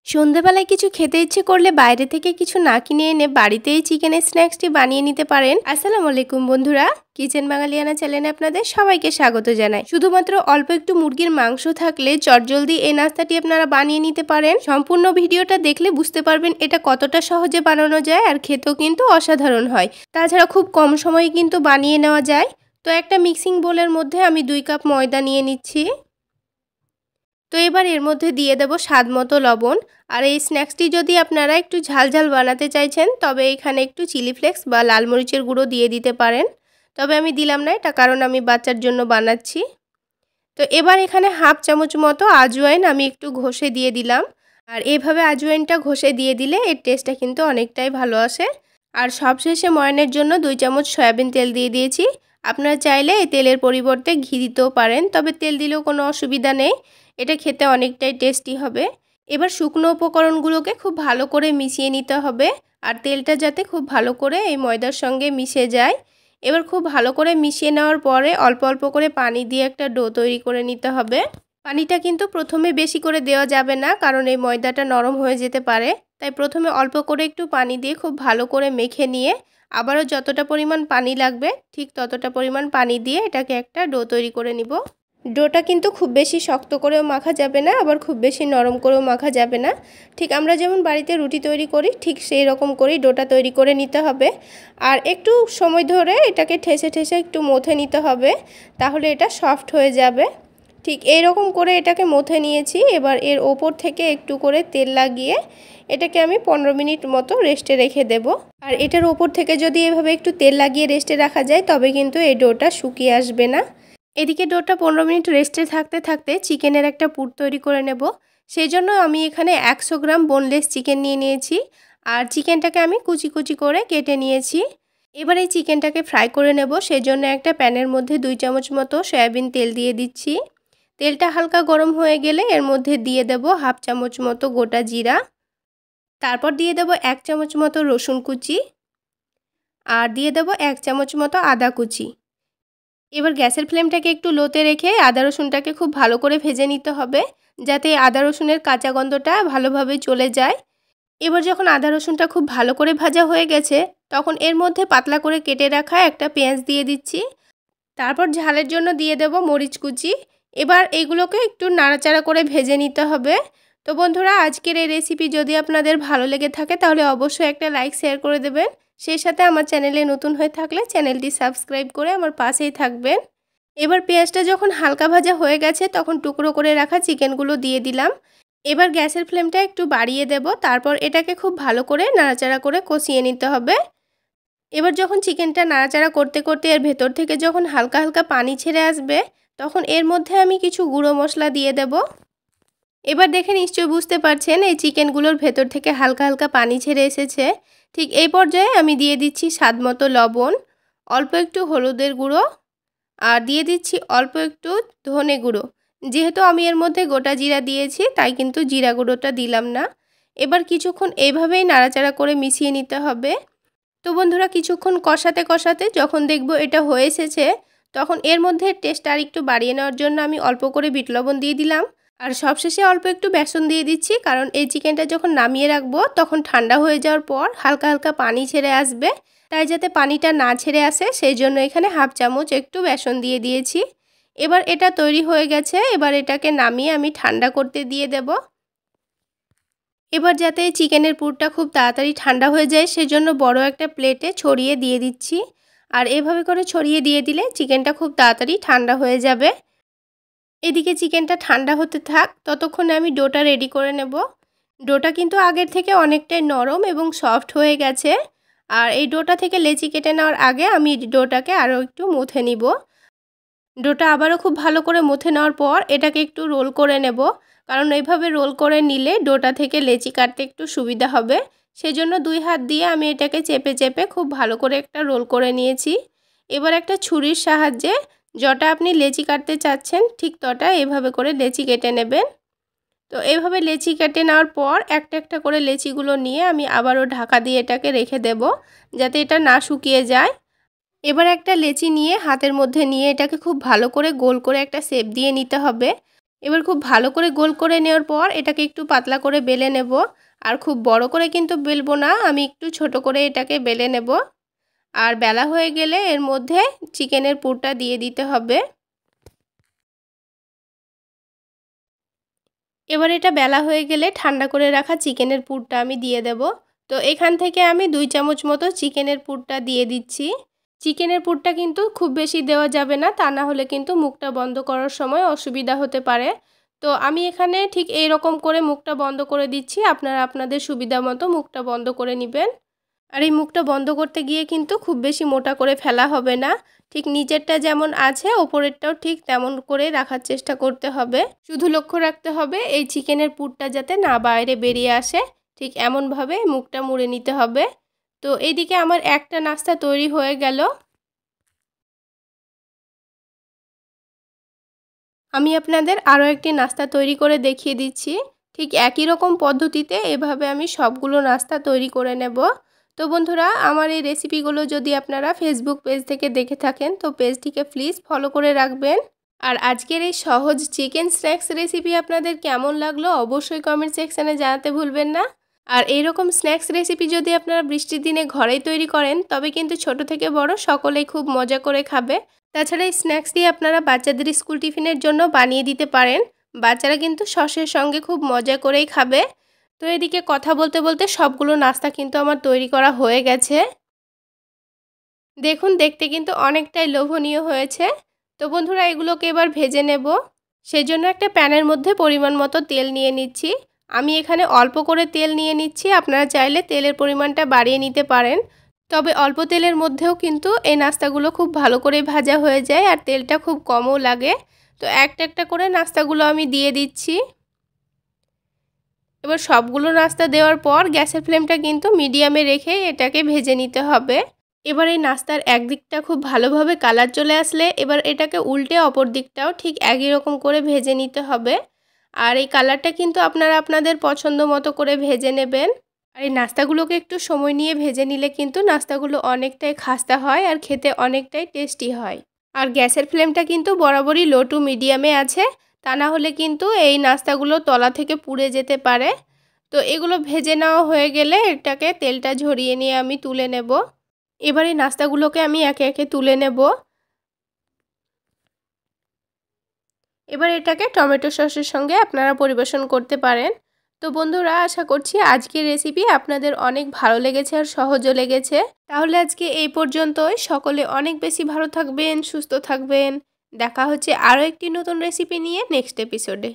সন্ধ্যাবেলায় কিছু খেতে ইচ্ছে করলে বাইরে থেকে কিছু না কিনে এনে বাড়িতেই চিকেনের স্ন্যাক্সটি বানিয়ে নিতে পারেন। আসসালামু আলাইকুম বন্ধুরা, কিচেন বাঙালিয়ানা চ্যানেলে আপনাদের সবাইকে স্বাগত জানাই। শুধুমাত্র অল্প একটু মুরগির মাংস থাকলে চটজলদি এই নাস্তাটি আপনারা বানিয়ে নিতে পারেন। সম্পূর্ণ ভিডিওটা দেখলে বুঝতে পারবেন এটা কতটা সহজে বানানো যায়, আর খেতেও কিন্তু অসাধারণ হয়। তাছাড়া খুব কম সময়ে কিন্তু বানিয়ে নেওয়া যায়। তো একটা মিক্সিং বোলের মধ্যে আমি 2 কাপ ময়দা নিয়ে নিচ্ছি। তো এবার এর মধ্যে দিয়ে দেব স্বাদ মতো লবণ। আর এই স্ন্যাক্সটি যদি আপনারা একটু ঝালঝাল বানাতে চাইছেন তবে এখানে একটু চিলি ফ্লেক্স বা লাল মরিচের গুঁড়ো দিয়ে দিতে পারেন। তবে আমি দিলাম না, এটা কারণ আমি বাচ্চার জন্য বানাচ্ছি। তো এবার এখানে হাফ চামচ মতো আজওয়াইন আমি একটু ঘষে দিয়ে দিলাম। আর এভাবে আজওয়াইনটা ঘষে দিয়ে দিলে এর টেস্টটা কিন্তু অনেকটাই ভালো আসে। আর সবশেষে ময়ানের জন্য 2 চামচ সয়াবিন তেল দিয়ে দিয়েছি। আপনারা চাইলে এই তেলের পরিবর্তে ঘি দিতেও পারেন, তবে তেল দিলেও কোনো অসুবিধা নেই, এটা খেতে অনেকটাই টেস্টি হবে। এবার শুকনো উপকরণগুলোকে খুব ভালো করে মিশিয়ে নিতে হবে, আর তেলটা যাতে খুব ভালো করে এই ময়দার সঙ্গে মিশে যায়। এবার খুব ভালো করে মিশিয়ে নেওয়ার পরে অল্প অল্প করে পানি দিয়ে একটা ডো তৈরি করে নিতে হবে। পানিটা কিন্তু প্রথমে বেশি করে দেওয়া যাবে না, কারণ এই ময়দাটা নরম হয়ে যেতে পারে। তাই প্রথমে অল্প করে একটু পানি দিয়ে খুব ভালো করে মেখে নিয়ে আবারও যতটা পরিমাণ পানি লাগবে ঠিক ততটা পরিমাণ পানি দিয়ে এটাকে একটা ডো তৈরি করে নিব। ডোটা কিন্তু খুব বেশি শক্ত করেও মাখা যাবে না, আবার খুব বেশি নরম করেও মাখা যাবে না। ঠিক আমরা যেমন বাড়িতে রুটি তৈরি করি ঠিক সেই রকম করেই ডোটা তৈরি করে নিতে হবে। আর একটু সময় ধরে এটাকে ঠেসে ঠেসে একটু মথে নিতে হবে, তাহলে এটা সফট হয়ে যাবে। ঠিক এই রকম করে এটাকে মথে নিয়েছি। এবার এর ওপর থেকে একটু করে তেল লাগিয়ে এটাকে আমি 15 মিনিট মতো রেস্টে রেখে দেব। আর এটার ওপর থেকে যদি এভাবে একটু তেল লাগিয়ে রেস্টে রাখা যায় তবে কিন্তু এই ডোটা শুকিয়ে আসবে না। এদিকে ডোটা 15 মিনিট রেস্টে থাকতে থাকতে চিকেনের একটা পুর তৈরি করে নেব। সেই জন্য আমি এখানে 100 গ্রাম বোনলেস চিকেন নিয়ে নিয়েছি, আর চিকেনটাকে আমি কুচি কুচি করে কেটে নিয়েছি। এবার এই চিকেনটাকে ফ্রাই করে নেব। সেই জন্য একটা প্যানের মধ্যে 2 চামচ মতো সয়াবিন তেল দিয়ে দিচ্ছি। তেলটা হালকা গরম হয়ে গেলে এর মধ্যে দিয়ে দেব হাফ চামচ মতো গোটা জিরা, তারপর দিয়ে দেব 1 চামচ মতো রসুন কুচি, আর দিয়ে দেব 1 চামচ মতো আদা কুচি। এবার গ্যাসের ফ্লেমটাকে একটু লোতে রেখে আদা রসুনটাকে খুব ভালো করে ভেজে নিতে হবে, যাতে আদা রসুনের কাঁচা গন্ধটা ভালোভাবে চলে যায়। এবার যখন আদা রসুনটা খুব ভালো করে ভাজা হয়ে গেছে তখন এর মধ্যে পাতলা করে কেটে রাখা একটা পেঁয়াজ দিয়ে দিচ্ছি। তারপর ঝালের জন্য দিয়ে দেব মরিচ কুচি। এবার এইগুলোকে একটু নাড়াচাড়া করে ভেজে নিতে হবে। তো বন্ধুরা, আজকের এই রেসিপি যদি আপনাদের ভালো লেগে থাকে তাহলে অবশ্যই একটা লাইক শেয়ার করে দেবেন। সেই সাথে আমার চ্যানেলে নতুন হয়ে থাকলে চ্যানেলটি সাবস্ক্রাইব করে আমার পাশেই থাকবেন। এবার পেঁয়াজটা যখন হালকা ভাজা হয়ে গেছে তখন টুকরো করে রাখা চিকেনগুলো দিয়ে দিলাম। এবার গ্যাসের ফ্লেমটা একটু বাড়িয়ে দেব, তারপর এটাকে খুব ভালো করে নাড়াচাড়া করে কষিয়ে নিতে হবে। এবার যখন চিকেনটা নাড়াচাড়া করতে করতে এর ভেতর থেকে যখন হালকা হালকা পানি ছেড়ে আসবে তখন এর মধ্যে আমি কিছু গুঁড়ো মশলা দিয়ে দেব। এবার দেখে নিশ্চয়ই বুঝতে পারছেন এই চিকেনগুলোর ভেতর থেকে হালকা হালকা পানি ছেড়ে এসেছে। ঠিক এই পর্যায়ে আমি দিয়ে দিচ্ছি স্বাদ মতো লবণ, অল্প একটু হলুদের গুঁড়ো, আর দিয়ে দিচ্ছি অল্প একটু ধনে গুঁড়ো। যেহেতু আমি এর মধ্যে গোটা জিরা দিয়েছি তাই কিন্তু জিরা গুঁড়োটা দিলাম না। এবার কিছুক্ষণ এইভাবেই নাড়াচাড়া করে মিশিয়ে নিতে হবে। তো বন্ধুরা, কিছুক্ষণ কষাতে কষাতে যখন দেখব এটা হয়ে এসেছে তখন এর মধ্যে টেস্ট আর একটু বাড়িয়ে নেওয়ার জন্য আমি অল্প করে বিট লবণ দিয়ে দিলাম। আর সবশেষে অল্প একটু বেসন দিয়ে দিচ্ছি, কারণ এই চিকেনটা যখন নামিয়ে রাখবো তখন ঠান্ডা হয়ে যাওয়ার পর হালকা হালকা পানি ছেড়ে আসবে। তাই যাতে পানিটা না ছেড়ে আসে সেই জন্য এখানে হাফ চামচ একটু বেসন দিয়ে দিয়েছি। এবার এটা তৈরি হয়ে গেছে। এবার এটাকে নামিয়ে আমি ঠান্ডা করতে দিয়ে দেব। এবার যাতে চিকেনের পুরটা খুব তাড়াতাড়ি ঠান্ডা হয়ে যায় সেজন্য বড় একটা প্লেটে ছড়িয়ে দিয়ে দিচ্ছি। আর এভাবে করে ছড়িয়ে দিয়ে দিলে চিকেনটা খুব তাড়াতাড়ি ঠান্ডা হয়ে যাবে। এদিকে চিকেনটা ঠান্ডা হতে থাক, ততক্ষণে আমি ডোটা রেডি করে নেব। ডোটা কিন্তু আগের থেকে অনেকটাই নরম এবং সফট হয়ে গেছে। আর এই ডোটা থেকে লেচি কেটে নেওয়ার আগে আমি ডোটাকে আরও একটু মুথে নিব। ডোটা আবারও খুব ভালো করে মুথে নেওয়ার পর এটাকে একটু রোল করে নেব, কারণ এইভাবে রোল করে নিলে ডোটা থেকে লেচি কাটতে একটু সুবিধা হবে। সেজন্য 2 হাত দিয়ে আমি এটাকে চেপে চেপে খুব ভালো করে একটা রোল করে নিয়েছি। এবার একটা ছুরির সাহায্যে যটা আপনি লেচি কাটতে চাচ্ছেন ঠিক তটা এভাবে করে লেচি কেটে নেবেন। তো এইভাবে লেচি কেটে নেওয়ার পর একটা একটা করে লেচিগুলো নিয়ে আমি আবারও ঢাকা দিয়ে এটাকে রেখে দেব, যাতে এটা না শুকিয়ে যায়। এবার একটা লেচি নিয়ে হাতের মধ্যে নিয়ে এটাকে খুব ভালো করে গোল করে একটা শেপ দিয়ে নিতে হবে। এবার খুব ভালো করে গোল করে নেওয়ার পর এটাকে একটু পাতলা করে বেলে নেব। আর খুব বড় করে কিন্তু বেলবো না, আমি একটু ছোট করে এটাকে বেলে নেব। আর বেলা হয়ে গেলে এর মধ্যে চিকেনের পুরটা দিয়ে দিতে হবে। এবার এটা বেলা হয়ে গেলে ঠান্ডা করে রাখা চিকেনের পুরটা আমি দিয়ে দেব। তো এখান থেকে আমি 2 চামচ মতো চিকেনের পুরটা দিয়ে দিচ্ছি। চিকেনের পুরটা কিন্তু খুব বেশি দেওয়া যাবে না, তা না হলে কিন্তু মুখটা বন্ধ করার সময় অসুবিধা হতে পারে। তো আমি এখানে ঠিক এই রকম করে মুখটা বন্ধ করে দিচ্ছি, আপনারা আপনাদের সুবিধা মতো মুখটা বন্ধ করে নেবেন। আর এই মুখটা বন্ধ করতে গিয়ে কিন্তু খুব বেশি মোটা করে ফেলা হবে না, ঠিক নিচেরটা যেমন আছে ওপরেরটাও ঠিক তেমন করে রাখার চেষ্টা করতে হবে। শুধু লক্ষ্য রাখতে হবে এই চিকেনের পুরটা যাতে না বাইরে বেরিয়ে আসে, ঠিক এমনভাবে মুখটা মুড়ে নিতে হবে। তো এইদিকে আমার একটা নাস্তা তৈরি হয়ে গেল। আমি আপনাদের আরও একটি নাস্তা তৈরি করে দেখিয়ে দিচ্ছি। ঠিক একই রকম পদ্ধতিতে এভাবে আমি সবগুলো নাস্তা তৈরি করে নেব। তো বন্ধুরা, আমার এই রেসিপিগুলো যদি আপনারা ফেসবুক পেজ থেকে দেখে থাকেন তো পেজটিকে প্লিজ ফলো করে রাখবেন। আর আজকের এই সহজ চিকেন স্ন্যাক্স রেসিপি আপনাদের কেমন লাগলো অবশ্যই কমেন্ট সেকশানে জানাতে ভুলবেন না। আর এইরকম স্ন্যাক্স রেসিপি যদি আপনারা বৃষ্টির দিনে ঘরেই তৈরি করেন তবে কিন্তু ছোট থেকে বড় সকলেই খুব মজা করে খাবে। তাছাড়া এই স্ন্যাক্স দিয়ে আপনারা বাচ্চাদের স্কুল টিফিনের জন্য বানিয়ে দিতে পারেন, বাচ্চারা কিন্তু সসের সঙ্গে খুব মজা করেই খাবে। তো এদিকে কথা বলতে বলতে সবগুলো নাস্তা কিন্তু আমার তৈরি করা হয়ে গেছে। দেখুন, দেখতে কিন্তু অনেকটাই লোভনীয় হয়েছে। তো বন্ধুরা, এগুলোকে এবার ভেজে নেব। সেই জন্য একটা প্যানের মধ্যে পরিমাণ মতো তেল নিয়ে নিচ্ছি। আমি এখানে অল্প করে তেল নিয়ে নিচ্ছি, আপনারা চাইলে তেলের পরিমাণটা বাড়িয়ে নিতে পারেন। তবে অল্প তেলের মধ্যেও কিন্তু এই নাস্তাগুলো খুব ভালো করে ভাজা হয়ে যায় আর তেলটা খুব কমও লাগে। তো একটা একটা করে নাস্তাগুলো আমি দিয়ে দিচ্ছি। এবার সবগুলো নাস্তা দেওয়ার পর গ্যাসের ফ্লেমটা কিন্তু মিডিয়ামে রেখে এটাকে ভেজে নিতে হবে। এবার এই নাস্তার একদিকটা খুব ভালোভাবে কালার চলে আসলে এবার এটাকে উল্টে অপর দিকটাও ঠিক একই রকম করে ভেজে নিতে হবে। আর এই কালারটা কিন্তু আপনারা আপনাদের পছন্দ মতো করে ভেজে নেবেন। আর এই নাস্তাগুলোকে একটু সময় নিয়ে ভেজে নিলে কিন্তু নাস্তাগুলো অনেকটাই খাস্তা হয় আর খেতে অনেকটাই টেস্টি হয়। আর গ্যাসের ফ্লেমটা কিন্তু বরাবরই লো টু মিডিয়ামে আছে, তা না হলে কিন্তু এই নাস্তাগুলো তলা থেকে পুড়ে যেতে পারে। তো এগুলো ভেজে নেওয়া হয়ে গেলে এটাকে তেলটা ঝরিয়ে নিয়ে আমি তুলে নেব। এবার এই নাস্তাগুলোকে আমি একে একে তুলে নেব। এবার এটাকে টমেটো সসের সঙ্গে আপনারা পরিবেশন করতে পারেন। তো বন্ধুরা, আশা করছি আজকের রেসিপি আপনাদের অনেক ভালো লেগেছে আর সহজও লেগেছে। তাহলে আজকে এই পর্যন্তই। সকলে অনেক বেশি ভালো থাকবেন, সুস্থ থাকবেন। দেখা হচ্ছে আরও একটি নতুন রেসিপি নিয়ে নেক্সট এপিসোডে।